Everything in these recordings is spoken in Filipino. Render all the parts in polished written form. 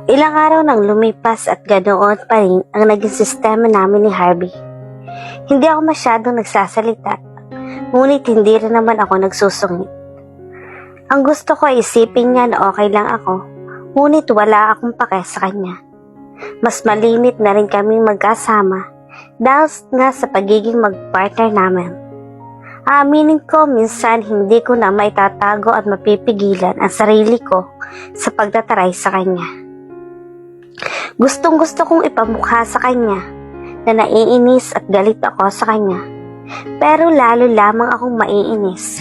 Ilang araw nang lumipas at ganoon pa rin ang naging sistema namin ni Harvey. Hindi ako masyadong nagsasalita, ngunit hindi rin naman ako nagsusungit. Ang gusto ko ay isipin niya na okay lang ako, ngunit wala akong pake sa kanya. Mas malimit na rin kaming magkasama dahil nga sa pagiging mag-partner namin. Aaminin ko, minsan hindi ko na maitatago at mapipigilan ang sarili ko sa pagtataray sa kanya. Gustong gusto kong ipamukha sa kanya na naiinis at galit ako sa kanya. Pero lalo lamang akong maiinis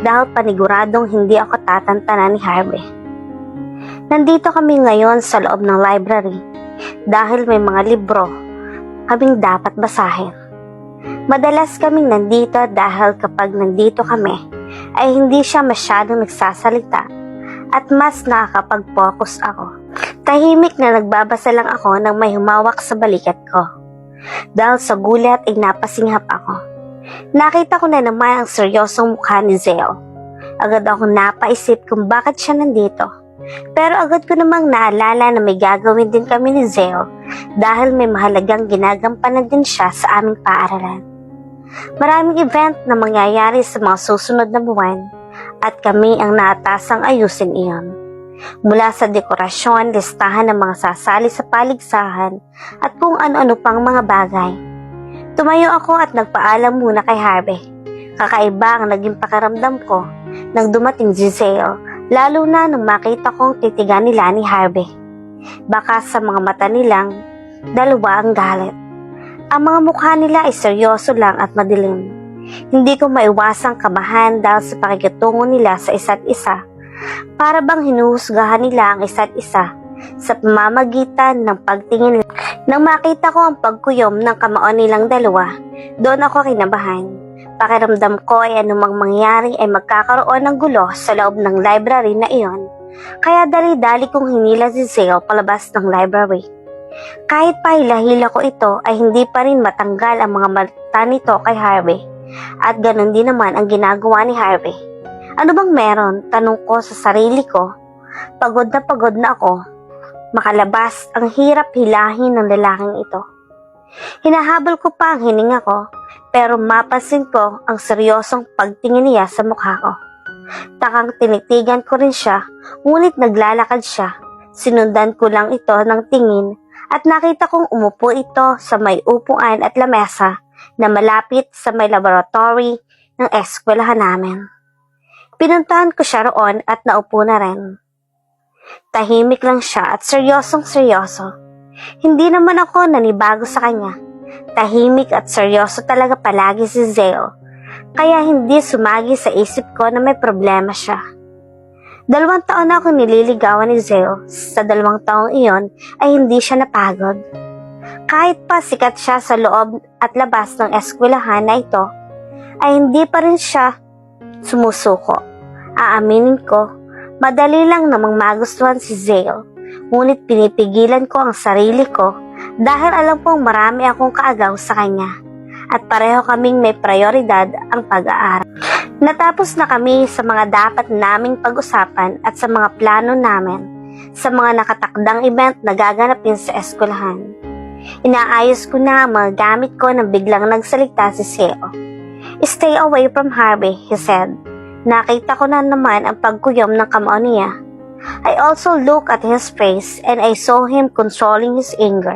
dahil paniguradong hindi ako tatantanan ni Harvey. Nandito kami ngayon sa loob ng library dahil may mga libro kaming dapat basahin. Madalas kaming nandito dahil kapag nandito kami ay hindi siya masyadong nagsasalita at mas nakakapag-focus ako. Tahimik na nagbabasa lang ako nang may humawak sa balikat ko. Dahil sa gulat ay napasinghap ako. Nakita ko na naman ang seryosong mukha ni Zale. Agad akong napaisip kung bakit siya nandito. Pero agad ko namang naalala na may gagawin din kami ni Zale dahil may mahalagang ginagampanan din siya sa aming paaralan. Maraming event na mangyayari sa mga susunod na buwan at kami ang naatasang ayusin iyon. Mula sa dekorasyon, listahan ng mga sasali sa paligsahan at kung ano-ano pang mga bagay. Tumayo ako at nagpaalam muna kay Harvey. Kakaiba ang naging pakiramdam ko nang dumating si Zale, lalo na nung makita kong titigan nila ni Harvey. Baka sa mga mata nilang dalawa ang galit. Ang mga mukha nila ay seryoso lang at madilim. Hindi ko maiwasang kabahan dahil sa pakikitungo nila sa isa't isa. Para bang hinuhusgahan nila ang isa't isa sa pamamagitan ng pagtingin nila. Nang makita ko ang pagkuyom ng kamao nilang dalawa, doon ako kinabahan. Pakiramdam ko ay anumang mangyari ay magkakaroon ng gulo sa loob ng library na iyon. Kaya dali-dali kong hinila si Zale palabas ng library. Kahit pa hila-hila ko ito ay hindi pa rin matanggal ang mga mata nito kay Harvey. At ganun din naman ang ginagawa ni Harvey. Ano bang meron? Tanong ko sa sarili ko. Pagod na ako. Makalabas, ang hirap hilahin ng lalaking ito. Hinahabol ko pa ang hininga ko, pero mapansin ko ang seryosong pagtingin niya sa mukha ko. Takang tinitigan ko rin siya, ngunit naglalakad siya. Sinundan ko lang ito ng tingin at nakita kong umupo ito sa may upuan at lamesa na malapit sa may laboratory ng eskwelahan namin. Pinuntahan ko siya roon at naupo na rin. Tahimik lang siya at seryosong-seryoso. Hindi naman ako nanibago sa kanya. Tahimik at seryoso talaga palagi si Zale. Kaya hindi sumagi sa isip ko na may problema siya. 2 taon na akong nililigawan ni Zale. Sa 2 taong iyon ay hindi siya napagod. Kahit pa sikat siya sa loob at labas ng eskwelahan na ito, ay hindi pa rin siya sumusuko. Aaminin ko, madali lang namang magustuhan si Zale, ngunit pinipigilan ko ang sarili ko dahil alam kong marami akong kaagaw sa kanya at pareho kaming may prioridad ang pag-aaral. Natapos na kami sa mga dapat naming pag-usapan at sa mga plano namin sa mga nakatakdang event na gaganapin sa eskwelahan. Inaayos ko na ang mga gamit ko nang biglang nagsalita si Zale. "Stay away from Harvey," he said. Nakita ko na naman ang pagkuyom ng kamao niya. I also looked at his face and I saw him controlling his anger.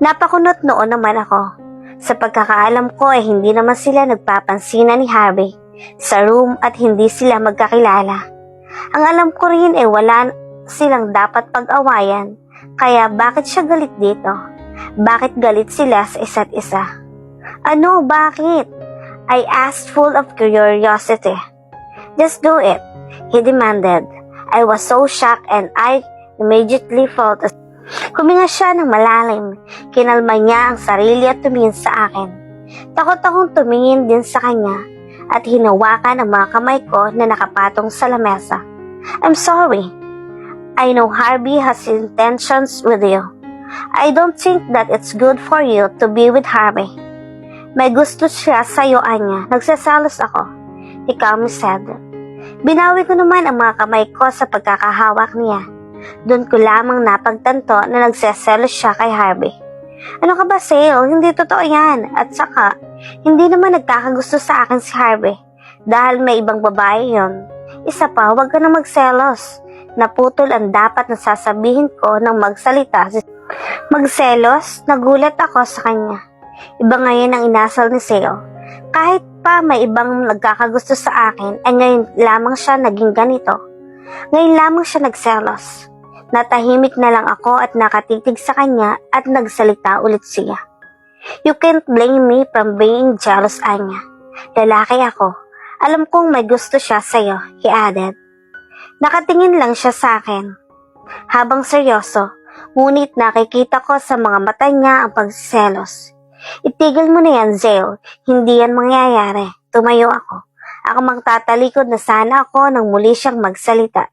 Napakunot noon naman ako. Sa pagkakaalam ko ay hindi naman sila nagpapansinan ni Harvey sa room at hindi sila magkakilala. Ang alam ko rin ay wala silang dapat pag-awayan, kaya bakit siya galit dito? Bakit galit sila sa isa't isa? Ano, bakit? I asked full of curiosity. "Just do it," he demanded. I was so shocked and I immediately felt a... Huminga siya ng malalim. Kinalma niya ang sarili at tumingin sa akin. Takot akong tumingin din sa kanya at hinawakan ang mga kamay ko na nakapatong sa lamesa. "I'm sorry. I know Harvey has intentions with you. I don't think that it's good for you to be with Harvey." "May gusto siya sa'yo, Anya. Nagsasalos ako," he calmly said. Binawi ko naman ang mga kamay ko sa pagkakahawak niya. Doon ko lamang napagtanto na nagseselos siya kay Harvey. Ano ka ba, Sale? Hindi totoo yan. At saka, hindi naman nagkakagusto sa akin si Harvey dahil may ibang babae yon. Isa pa, huwag ka na magselos. Naputol ang dapat na sasabihin ko nang magsalita. Magselos? Nagulat ako sa kanya. Iba ngayon ang inasal ni Sale. Kahit pa may ibang nagkakagusto sa akin, ay ngayon lamang siya naging ganito. Ngayon lamang siya nagselos. Natahimik na lang ako at nakatitig sa kanya at nagsalita ulit siya. You can't blame me from being jealous, Anya. Lalaki ako. Alam kong may gusto siya sa'yo, he added. Nakatingin lang siya sa akin. Habang seryoso, ngunit nakikita ko sa mga mata niya ang pagsiselos. Itigil mo na yan, Zale. Hindi yan mangyayari. Tumayo ako. Ako magtatalikod na sana ako nang muli siyang magsalita.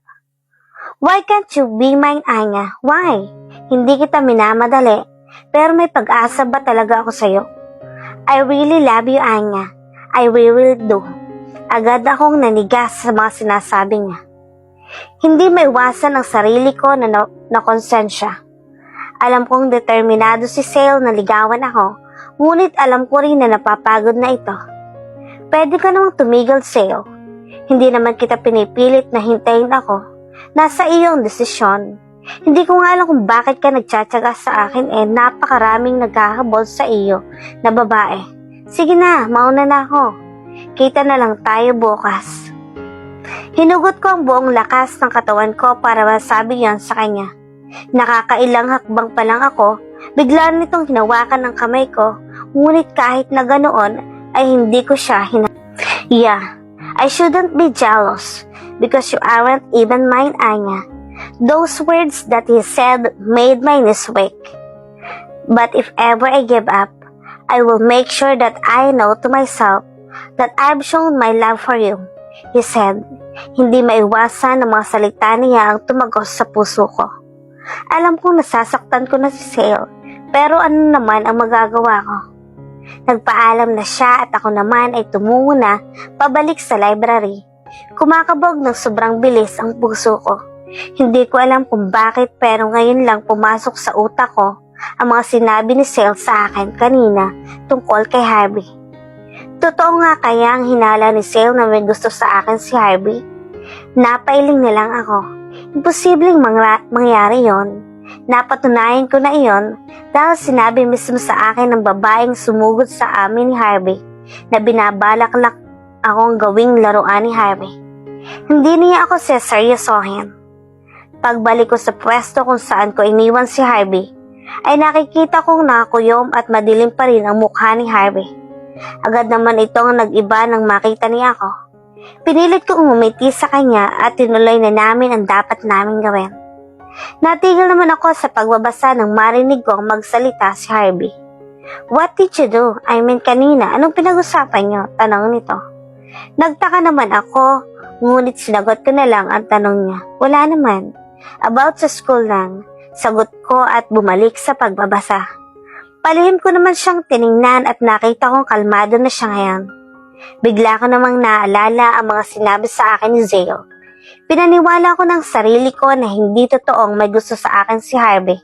Why can't you be mine, Anya? Why? Hindi kita minamadali. Pero may pag-asa ba talaga ako sa'yo? I really love you, Anya. I really do. Agad akong nanigas sa mga sinasabi niya. Hindi maiwasan ang sarili ko na konsensya. Alam kong determinado si Sale na ligawan ako, ngunit alam ko rin na napapagod na ito. Pwede ka namang tumigil, Sale. Hindi naman kita pinipilit na hintayin ako. Nasa iyong desisyon. Hindi ko nga alam kung bakit ka nagtsatsaga sa akin napakaraming nagkakabol sa iyo na babae. Sige na, mauna na ako. Kita na lang tayo bukas. Hinugot ko ang buong lakas ng katawan ko para masabi yan sa kanya. Nakakailang hakbang pa lang ako, bigla nitong hinawakan ng kamay ko, ngunit kahit na ganoon ay hindi ko siya Yeah, I shouldn't be jealous because you aren't even mine, Anya. Those words that he said made my knees weak. But if ever I give up, I will make sure that I know to myself that I've shown my love for you, he said. Hindi maiwasan ng mga salita niya ang tumagos sa puso ko. Alam kong nasasaktan ko na si Sale, pero ano naman ang magagawa ko? Nagpaalam na siya at ako naman ay tumungo na pabalik sa library. Kumakabog ng sobrang bilis ang puso ko. Hindi ko alam kung bakit pero ngayon lang pumasok sa utak ko ang mga sinabi ni Sale sa akin kanina tungkol kay Harvey. Totoo nga kaya ang hinala ni Sale na may gusto sa akin si Harvey? Napailing na lang ako. Imposibleng mangyari yon. Napatunayan ko na iyon dahil sinabi mismo sa akin ng babaeng sumugod sa amin ni Harvey na binabalak akong gawing laruan ni Harvey. Hindi niya ako seseryosohin. Pagbalik ko sa pwesto kung saan ko iniwan si Harvey, ay nakikita kong nakakuyom at madilim pa rin ang mukha ni Harvey. Agad naman itong nag-iba nang makita niya ako. Pinilit kong umiti sa kanya at tinuloy na namin ang dapat naming gawin. Natigil naman ako sa pagbabasa nang marinig kong magsalita si Harvey. What did you do? I mean kanina, anong pinag-usapan niyo? Tanong nito. Nagtaka naman ako, ngunit sinagot ko na lang ang tanong niya. Wala naman. About sa school lang. Sagot ko at bumalik sa pagbabasa. Palihim ko naman siyang tiningnan at nakita kong kalmado na siya ngayon. Bigla ko namang naalala ang mga sinabi sa akin ni Zale. Pinaniwala ko ng sarili ko na hindi totoong may gusto sa akin si Harvey.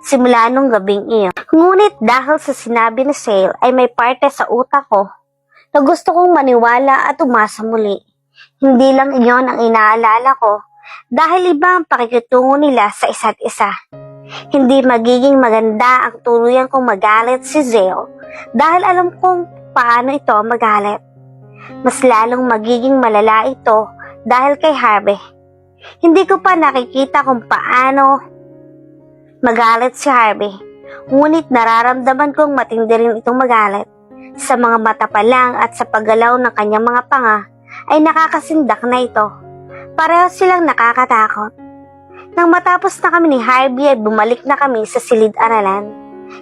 Simula nung gabing iyon. Ngunit dahil sa sinabi ni Zale ay may parte sa utak ko na gusto kong maniwala at umasa muli. Hindi lang iyon ang inaalala ko dahil iba ang pakikitungo nila sa isa't isa. Hindi magiging maganda ang tuluyan kong magalit si Zale dahil alam kong paano ito magalit. Mas lalong magiging malala ito dahil kay Harvey. Hindi ko pa nakikita kung paano magalit si Harvey. Ngunit nararamdaman kong matindi rin itong magalit. Sa mga mata pa lang at sa paggalaw ng kanyang mga panga ay nakakasindak na ito. Pareho silang nakakatakot. Nang matapos na kami ni Harvey ay bumalik na kami sa silid-aralan.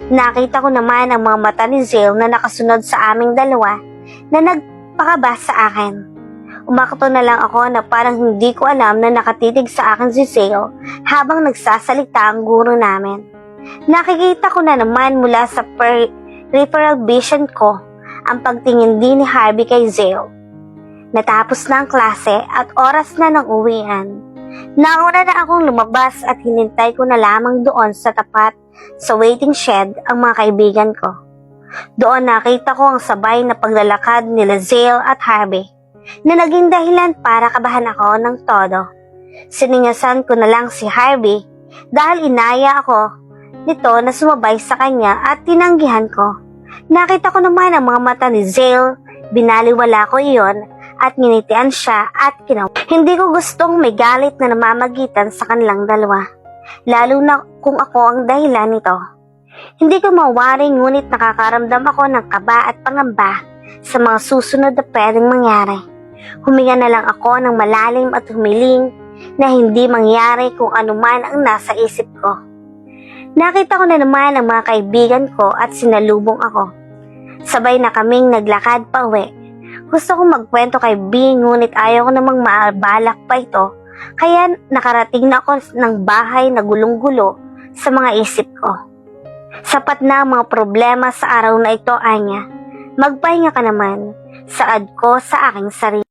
Nakita ko naman ang mga mata ni Zale na nakasunod sa aming dalawa na nagpakaba sa akin. Umakto na lang ako na parang hindi ko alam na nakatitig sa akin si Zale habang nagsasalita ang guro namin. Nakikita ko na naman mula sa peripheral vision ko ang pagtingin din ni Harvey kay Zale. Natapos na ang klase at oras na ng uwian. Nauna na akong lumabas at hinintay ko na lamang doon sa tapat sa waiting shed ang mga kaibigan ko. Doon nakita ko ang sabay na paglalakad nila Zale at Harvey na naging dahilan para kabahan ako ng todo. Siningasan ko na lang si Harvey dahil inaya ako nito na sumabay sa kanya at tinanggihan ko. Nakita ko naman ang mga mata ni Zale, binaliwala ko iyon at nginitian siya at Hindi ko gustong may galit na namamagitan sa kanilang dalawa, lalo na kung ako ang dahilan nito. Hindi ko mawaring ngunit nakakaramdam ako ng kaba at pangamba sa mga susunod na pwedeng mangyari. Huminga na lang ako ng malalim at humiling na hindi mangyari kung anuman ang nasa isip ko. Nakita ko na naman ang mga kaibigan ko at sinalubong ako. Sabay na kaming naglakad pa uwi. Gusto kong magkwento kay B ngunit ayaw ko namang maabalak pa ito, kaya nakarating na ako ng bahay na gulong-gulo sa mga isip ko. Sapat na ang mga problema sa araw na ito, Anya. Magpahinga ka naman. Saad ko sa aking sarili.